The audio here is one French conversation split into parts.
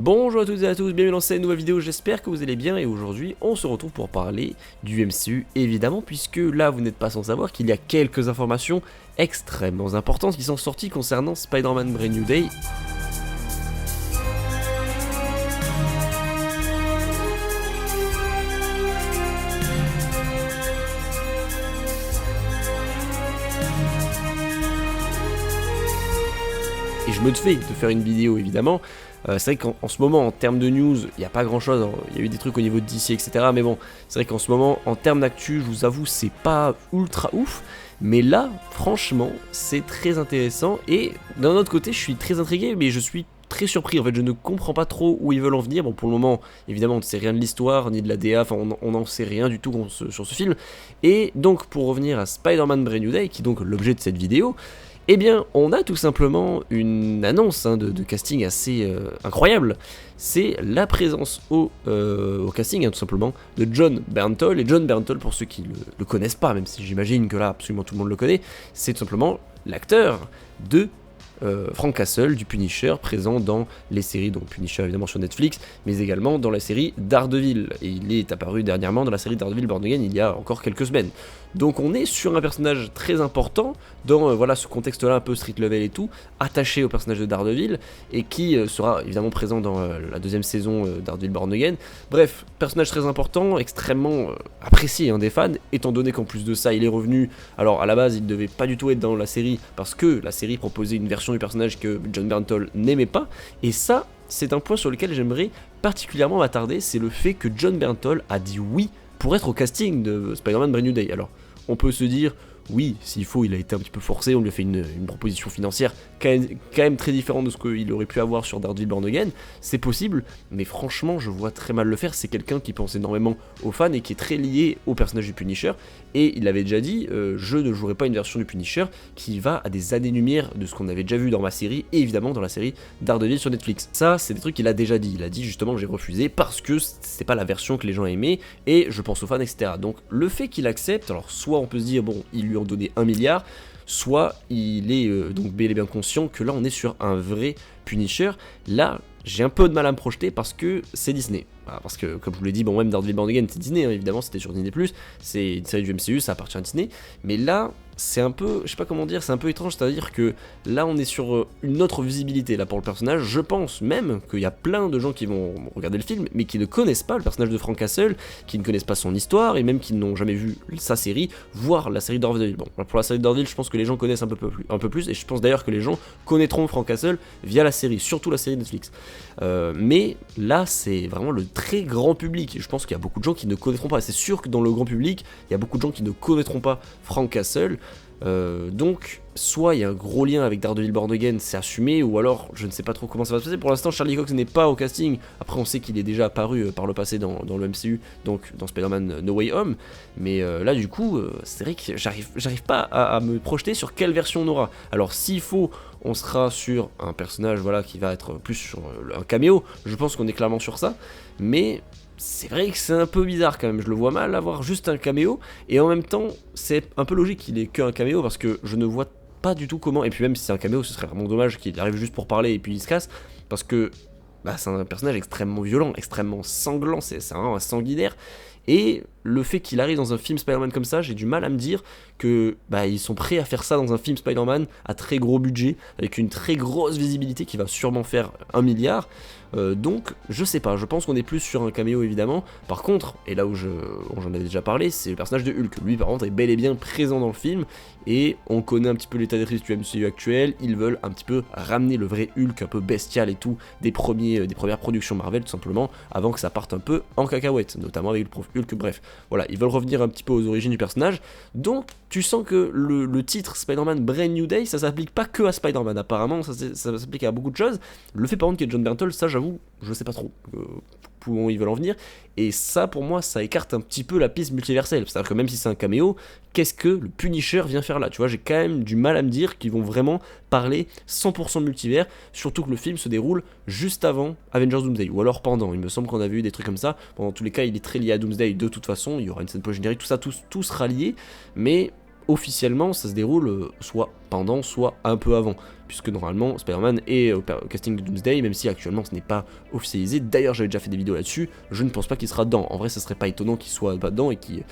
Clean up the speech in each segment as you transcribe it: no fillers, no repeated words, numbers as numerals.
Bonjour à toutes et à tous, bienvenue dans cette nouvelle vidéo, j'espère que vous allez bien et aujourd'hui on se retrouve pour parler du MCU évidemment puisque là vous n'êtes pas sans savoir qu'il y a quelques informations extrêmement importantes qui sont sorties concernant Spider-Man Brand New Day. Et je me devais de faire une vidéo évidemment. C'est vrai qu'en ce moment, en termes de news, il n'y a pas grand chose. Il y a eu des trucs au niveau de DC, etc. Mais bon, c'est vrai qu'en ce moment, en termes d'actu, je vous avoue, c'est pas ultra ouf. Mais là, franchement, c'est très intéressant. Et d'un autre côté, je suis très intrigué, mais je suis très surpris. En fait, je ne comprends pas trop où ils veulent en venir. Bon, pour le moment, évidemment, on ne sait rien de l'histoire, ni de la DA. Enfin, on n'en sait rien du tout sur ce film. Et donc, pour revenir à Spider-Man Brand New Day, qui est donc l'objet de cette vidéo. Eh bien, on a tout simplement une annonce de casting assez incroyable. C'est la présence au casting, tout simplement, de Jon Bernthal. Et Jon Bernthal, pour ceux qui ne le connaissent pas, même si j'imagine que là, absolument tout le monde le connaît, c'est tout simplement l'acteur de Frank Castle, du Punisher, présent dans les séries, donc Punisher évidemment sur Netflix, mais également dans la série Daredevil. Et il est apparu dernièrement dans la série Daredevil Born Again il y a encore quelques semaines. Donc on est sur un personnage très important dans voilà, ce contexte-là un peu street level et tout, attaché au personnage de Daredevil, et qui sera évidemment présent dans la deuxième saison Daredevil Born Again. Bref, personnage très important, extrêmement apprécié des fans, étant donné qu'en plus de ça il est revenu. Alors à la base il devait pas du tout être dans la série, parce que la série proposait une version du personnage que Jon Bernthal n'aimait pas, et ça c'est un point sur lequel j'aimerais particulièrement m'attarder, c'est le fait que Jon Bernthal a dit oui pour être au casting de Spider-Man Brand New Day. Alors on peut se dire, oui, s'il faut, il a été un petit peu forcé, on lui a fait une proposition financière quand même très différente de ce qu'il aurait pu avoir sur Daredevil Born Again, c'est possible, mais franchement, je vois très mal le faire. C'est quelqu'un qui pense énormément aux fans et qui est très lié au personnage du Punisher, et il avait déjà dit, je ne jouerai pas une version du Punisher qui va à des années-lumière de ce qu'on avait déjà vu dans ma série, et évidemment dans la série Daredevil sur Netflix. Ça, c'est des trucs qu'il a déjà dit, il a dit justement que j'ai refusé parce que c'est pas la version que les gens aimaient, et je pense aux fans, etc. Donc le fait qu'il accepte, alors soit on peut se dire, bon, il lui en donnait 1 milliard, soit il est donc bel et bien conscient que là on est sur un vrai Punisher. Là j'ai un peu de mal à me projeter parce que c'est Disney. Voilà, parce que comme je vous l'ai dit, bon, même Daredevil Born Again c'est Disney, évidemment c'était sur Disney+, c'est une série du MCU, ça appartient à Disney, mais là c'est un peu, je sais pas comment dire, c'est un peu étrange, c'est-à-dire que là on est sur une autre visibilité là pour le personnage. Je pense même qu'il y a plein de gens qui vont regarder le film mais qui ne connaissent pas le personnage de Frank Castle, qui ne connaissent pas son histoire et même qui n'ont jamais vu sa série, voire la série Daredevil. Bon, pour la série Daredevil je pense que les gens connaissent un peu plus, et je pense d'ailleurs que les gens connaîtront Frank Castle via la série, surtout la série Netflix. Mais là c'est vraiment le très grand public, et je pense qu'il y a beaucoup de gens qui ne connaîtront pas, c'est sûr que dans le grand public il y a beaucoup de gens qui ne connaîtront pas Frank Castle. Donc soit il y a un gros lien avec Daredevil Born Again, c'est assumé, ou alors je ne sais pas trop comment ça va se passer. Pour l'instant Charlie Cox n'est pas au casting, après on sait qu'il est déjà apparu par le passé dans le MCU, donc dans Spider-Man No Way Home, mais là du coup c'est vrai que j'arrive pas à me projeter sur quelle version on aura. Alors s'il faut, on sera sur un personnage voilà, qui va être plus sur un caméo, je pense qu'on est clairement sur ça, mais c'est vrai que c'est un peu bizarre quand même, je le vois mal avoir juste un caméo, et en même temps c'est un peu logique qu'il ait qu'un caméo parce que je ne vois pas du tout comment, et puis même si c'est un caméo ce serait vraiment dommage qu'il arrive juste pour parler et puis il se casse, parce que bah, c'est un personnage extrêmement violent, extrêmement sanglant, c'est vraiment un sanguinaire. Et le fait qu'il arrive dans un film Spider-Man comme ça, j'ai du mal à me dire que bah, ils sont prêts à faire ça dans un film Spider-Man à très gros budget, avec une très grosse visibilité qui va sûrement faire 1 milliard. Donc je sais pas, je pense qu'on est plus sur un caméo évidemment. Par contre, et là où j'en avais déjà parlé, c'est le personnage de Hulk. Lui par contre est bel et bien présent dans le film, et on connaît un petit peu l'état d'esprit du MCU actuel. Ils veulent un petit peu ramener le vrai Hulk un peu bestial et tout des premières productions Marvel, tout simplement, avant que ça parte un peu en cacahuète, notamment avec le prof Hulk. Bref, voilà, ils veulent revenir un petit peu aux origines du personnage. Donc tu sens que le titre Spider-Man Brand New Day, ça s'applique pas que à Spider-Man, apparemment ça s'applique à beaucoup de choses. Le fait par contre qu'il y ait Jon Bernthal, ça j'avoue, je sais pas trop où ils veulent en venir, et ça pour moi ça écarte un petit peu la piste multiverselle, c'est à dire que même si c'est un caméo, qu'est-ce que le Punisher vient faire là, tu vois, j'ai quand même du mal à me dire qu'ils vont vraiment parler 100% multivers, surtout que le film se déroule juste avant Avengers Doomsday, ou alors pendant, il me semble qu'on a vu des trucs comme ça. Bon, dans tous les cas il est très lié à Doomsday de toute façon, il y aura une scène post-générique, tout ça, tout sera lié, mais officiellement ça se déroule soit pendant, soit un peu avant. puisque normalement Spider-Man est au casting de Doomsday, même si actuellement ce n'est pas officialisé. D'ailleurs j'avais déjà fait des vidéos là-dessus, je ne pense pas qu'il sera dedans. En vrai ça serait pas étonnant qu'il soit pas dedans et qu'il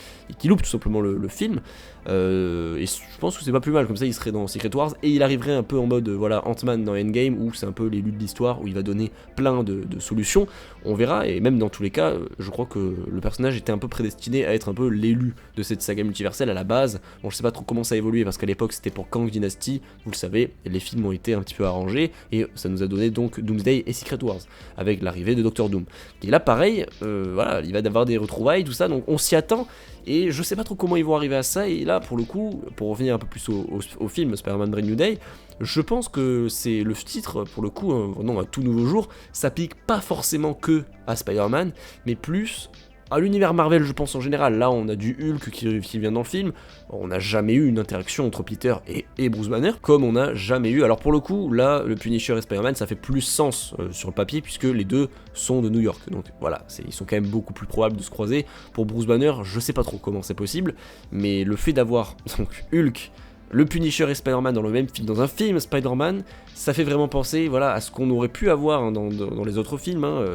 loupe tout simplement le film. Et je pense que c'est pas plus mal, comme ça il serait dans Secret Wars et il arriverait un peu en mode voilà Ant-Man dans Endgame où c'est un peu les luttes de l'histoire, où il va donner plein de solutions, on verra. Et même dans tous les cas je crois que le personnage était un peu prédestiné à être un peu l'élu de cette saga multiverselle à la base. Bon je sais pas trop comment ça a évolué parce qu'à l'époque c'était pour Kang Dynasty, vous le savez, les films ont été un petit peu arrangés et ça nous a donné donc Doomsday et Secret Wars avec l'arrivée de Doctor Doom. Et là pareil, voilà, il va y avoir des retrouvailles, tout ça, donc on s'y attend. Et je sais pas trop comment ils vont arriver à ça, et là pour le coup, pour revenir un peu plus au film Spider-Man Brand New Day, je pense que c'est le titre, pour le coup, non, un tout nouveau jour, s'applique pas forcément que à Spider-Man, mais plus à l'univers Marvel, je pense en général. Là on a du Hulk qui vient dans le film, on n'a jamais eu une interaction entre Peter et Bruce Banner, comme on n'a jamais eu, alors pour le coup, là, le Punisher et Spider-Man, ça fait plus sens sur le papier, puisque les deux sont de New York, donc voilà, ils sont quand même beaucoup plus probables de se croiser. Pour Bruce Banner, je sais pas trop comment c'est possible, mais le fait d'avoir donc Hulk, le Punisher et Spider-Man dans le même film, dans un film Spider-Man, ça fait vraiment penser voilà, à ce qu'on aurait pu avoir hein, dans les autres films, hein,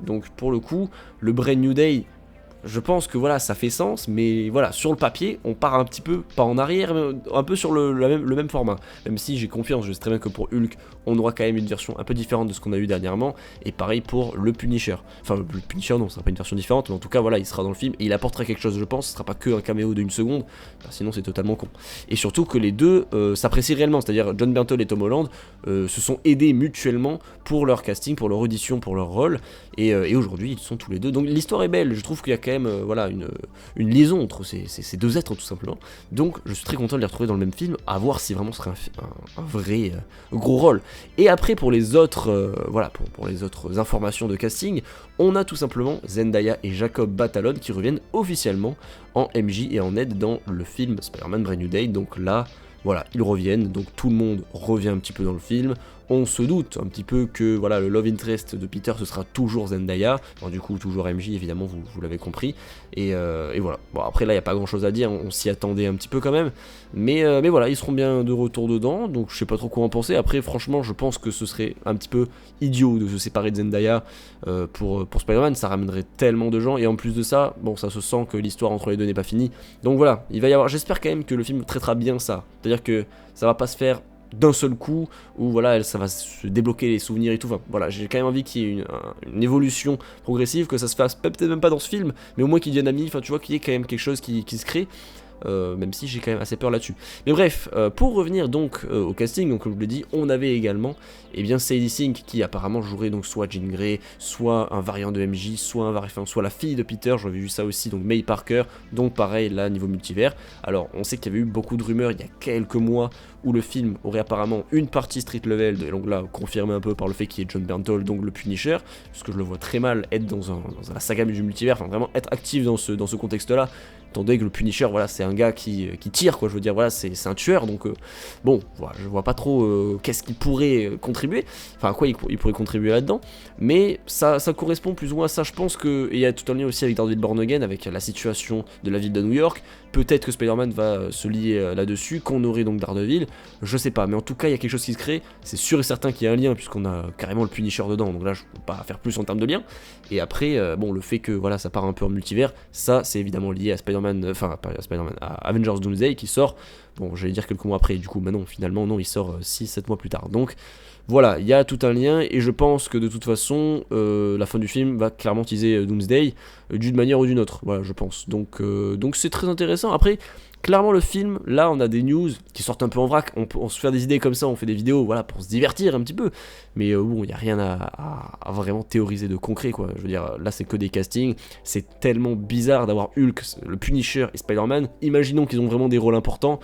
donc pour le coup, le Brand New Day, je pense que voilà, ça fait sens, mais voilà, sur le papier, on part un petit peu, pas en arrière, mais un peu sur le même format. Même si j'ai confiance, je sais très bien que pour Hulk, on aura quand même une version un peu différente de ce qu'on a eu dernièrement, et pareil pour le Punisher. Enfin, le Punisher, non, ce sera pas une version différente, mais en tout cas, voilà, il sera dans le film, et il apportera quelque chose, je pense, ce sera pas que un caméo d'une seconde, sinon c'est totalement con. Et surtout que les deux s'apprécient réellement, c'est-à-dire John Bernthal et Tom Holland se sont aidés mutuellement pour leur casting, pour leur audition, pour leur rôle, et aujourd'hui, ils sont tous les deux. Donc l'histoire est belle, je trouve qu'il y a quand même voilà, une liaison entre ces deux êtres tout simplement, donc je suis très content de les retrouver dans le même film, à voir si vraiment ce serait un vrai gros rôle. Et après pour les autres voilà, pour les autres informations de casting, on a tout simplement Zendaya et Jacob Batalon qui reviennent officiellement en MJ et en aide dans le film Spider-Man Brand New Day, donc là voilà, ils reviennent, donc tout le monde revient un petit peu dans le film. On se doute un petit peu que voilà, le love interest de Peter ce sera toujours Zendaya, enfin, du coup toujours MJ évidemment, vous l'avez compris, et voilà. Bon après là il n'y a pas grand chose à dire, on s'y attendait un petit peu quand même, mais voilà, ils seront bien de retour dedans, donc je sais pas trop quoi en penser. Après franchement je pense que ce serait un petit peu idiot de se séparer de Zendaya pour Spider-Man, ça ramènerait tellement de gens, et en plus de ça, bon ça se sent que l'histoire entre les deux n'est pas finie, donc voilà, il va y avoir, j'espère quand même que le film traitera bien ça, c'est-à-dire que ça va pas se faire d'un seul coup, où voilà, ça va se débloquer les souvenirs et tout, enfin, voilà, j'ai quand même envie qu'il y ait une évolution progressive, que ça se fasse peut-être même pas dans ce film, mais au moins qu'ils deviennent amis, enfin tu vois, qu'il y ait quand même quelque chose qui se crée, même si j'ai quand même assez peur là-dessus. Mais bref, pour revenir donc au casting, donc comme je vous l'ai dit, on avait également Sadie Sink qui apparemment jouerait donc soit Jean Grey, soit un variant de MJ, soit la fille de Peter, j'avais vu ça aussi, donc May Parker, donc pareil là niveau multivers. Alors on sait qu'il y avait eu beaucoup de rumeurs il y a quelques mois où le film aurait apparemment une partie street level, et donc là confirmé un peu par le fait qu'il y ait John Bernthal, donc le Punisher, parce que je le vois très mal être dans la saga du multivers, enfin vraiment être actif dans ce contexte-là, étant donné que le Punisher, voilà, c'est un gars qui tire, quoi, je veux dire, voilà, c'est un tueur, donc bon, voilà, je vois pas trop qu'est-ce qu'il pourrait contribuer, enfin à quoi il pourrait contribuer là-dedans, mais ça correspond plus ou moins à ça, je pense que, et il y a tout un lien aussi avec Daredevil Born Again, avec la situation de la ville de New York, peut-être que Spider-Man va se lier là-dessus, qu'on aurait donc Daredevil, je sais pas, mais en tout cas il y a quelque chose qui se crée, c'est sûr et certain qu'il y a un lien, puisqu'on a carrément le Punisher dedans, donc là je peux pas faire plus en termes de lien, et après, bon, le fait que voilà, ça part un peu en multivers, ça c'est évidemment lié à Spider-Man, enfin pas à Spider-Man, à Avengers Doomsday qui sort, bon j'allais dire quelques mois après, du coup, bah non, finalement non, il sort 6-7 mois plus tard, donc voilà, il y a tout un lien, et je pense que de toute façon, la fin du film va clairement teaser Doomsday, d'une manière ou d'une autre, voilà, je pense, donc c'est très intéressant. Après, clairement le film, là on a des news qui sortent un peu en vrac, on se fait des idées comme ça, on fait des vidéos, voilà, pour se divertir un petit peu, mais bon, il n'y a rien à vraiment théoriser de concret, quoi, je veux dire, là c'est que des castings, c'est tellement bizarre d'avoir Hulk, le Punisher et Spider-Man, imaginons qu'ils ont vraiment des rôles importants,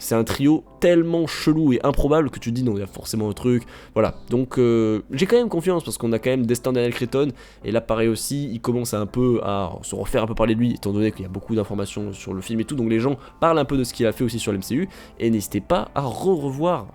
c'est un trio tellement chelou et improbable que tu te dis non, il y a forcément un truc, voilà, donc j'ai quand même confiance parce qu'on a quand même Destin Daniel Cretton, et là pareil aussi, il commence à se refaire un peu parler de lui, étant donné qu'il y a beaucoup d'informations sur le film et tout, donc les gens parlent parle un peu de ce qu'il a fait aussi sur l'MCU, et n'hésitez pas à revoir,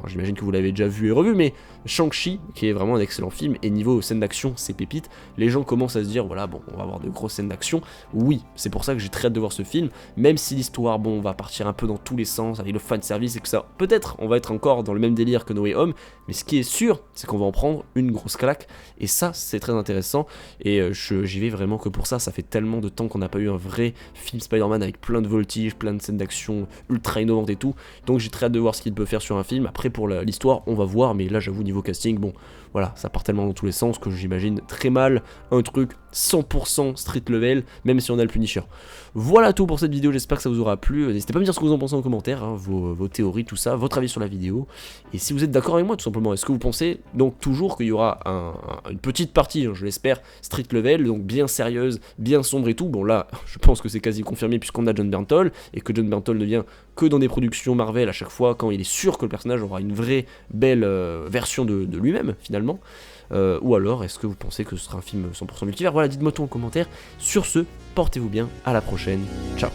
j'imagine que vous l'avez déjà vu et revu, mais Shang-Chi, qui est vraiment un excellent film, et niveau scène d'action, c'est pépite, les gens commencent à se dire, voilà, bon, on va avoir de grosses scènes d'action, oui, c'est pour ça que j'ai très hâte de voir ce film, même si l'histoire, bon, va partir un peu dans tous les sens, avec le fanservice, et que ça, peut-être, on va être encore dans le même délire que No Way Home, mais ce qui est sûr, c'est qu'on va en prendre une grosse claque, et ça, c'est très intéressant, et j'y vais vraiment que pour ça, ça fait tellement de temps qu'on n'a pas eu un vrai film Spider-Man avec plein de voltiges, plein de scènes d'action ultra innovantes et tout, donc j'ai très hâte de voir ce qu'il peut faire sur un film. Après pour l'histoire on va voir, mais là j'avoue niveau casting, bon voilà, ça part tellement dans tous les sens que j'imagine très mal un truc 100% street level, même si on a le Punisher. Voilà tout pour cette vidéo, j'espère que ça vous aura plu, n'hésitez pas à me dire ce que vous en pensez en commentaire, hein, vos théories, tout ça, votre avis sur la vidéo, et si vous êtes d'accord avec moi tout simplement, est-ce que vous pensez donc toujours qu'il y aura une petite partie, hein, je l'espère, street level, donc bien sérieuse, bien sombre et tout, bon là je pense que c'est quasi confirmé puisqu'on a Jon Bernthal, et que Jon Bernthal ne vient que dans des productions Marvel à chaque fois quand il est sûr que le personnage aura une vraie belle version de lui-même finalement. Ou alors est-ce que vous pensez que ce sera un film 100% multivers? Voilà, dites-moi tout en commentaire. Sur ce, portez-vous bien, à la prochaine, ciao.